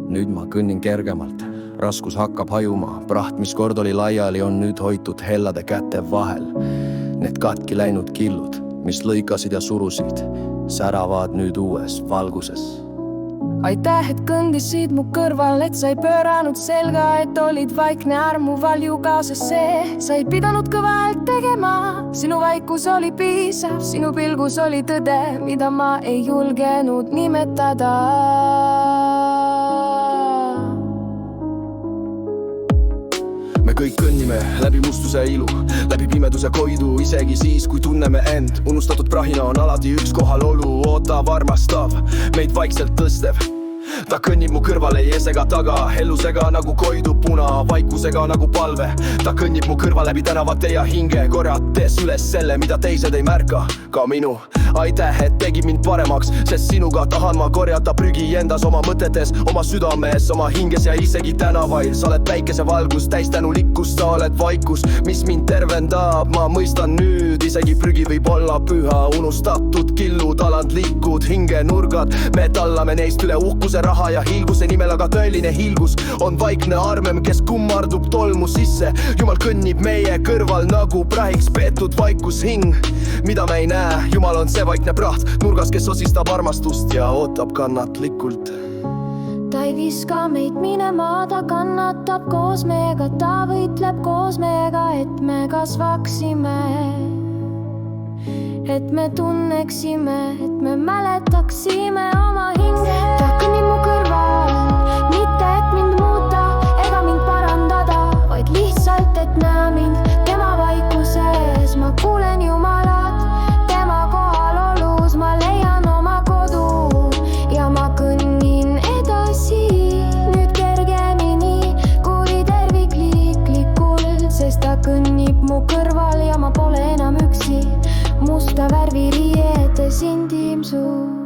nüüd ma kõnnin kergemalt. Raskus hakkab hajuma, praht, mis kord oli laiali, on nüüd hoitud hellade käte vahel. Need katki läinud killud, mis lõikasid ja surusid, säravad nüüd uues valguses. Aitäh, et kõndisid mu kõrval, et sa ei pööranud selga, et olid vaikne armuvalju kaasas see. Sa ei pidanud kõva häält tegema, sinu vaikus oli piisav, sinu pilgus oli tõde, mida ma ei julgenud nimetada. Me kõik kõnnime läbi mustuse ilu, läbi pimeduse koidu, isegi siis, kui tunneme end. Unustatud prahina on alati üks kohalolu, ootav, armastav, meid vaikselt tõstev. Ta kõnnib mu kõrval, ei esega taga, hellusega nagu koidu puna, vaikusega nagu palve. Ta kõnnib mu kõrval läbi tänavate ja hinge, korjates üles selle, mida teised ei märka, ka minu. Aitäh, et tegi mind paremaks, sest sinuga tahan ma korjata prügi endas, oma mõtetes, oma südames, oma hinges ja isegi tänavail. Sa oled päikesevalgus, täis tänulikkust, sa oled vaikus, mis mind tervendab. Ma mõistan nüüd, isegi prügi võib olla püha, unustatud killud, alandlikud hingenurgad. Me tallame neist üle uhkuse, raha ja hiilguse nimel, aga tõeline hiilgus on vaikne armem, kes kummardub tolmu sisse. Jumal kõnnib meie kõrval nagu prahiks peetud vaikushing, mida me ei näe. Jumal on see vaikne praht nurgas, kes osistab armastust ja ootab kannatlikult. Ta ei viska meid minema, ta kannatab koos meiega, ta võitleb koos meiega, et me kasvaksime, et me tunneksime, et me mäletaksime oma hinge. Ta kõnnib mu kõrval, mitte et mind muuta ega mind parandada, vaid lihtsalt, et näe mind tema vaikuses. Ma kuulen Jumalat, tema kohalolus, ma leian oma kodu ja ma kõnnin edasi nüüd kergemini kui terviklikult, sest ta kõnnib mu kõrval ja ma pole enam üksi. Musta värvi riietes intiimsus.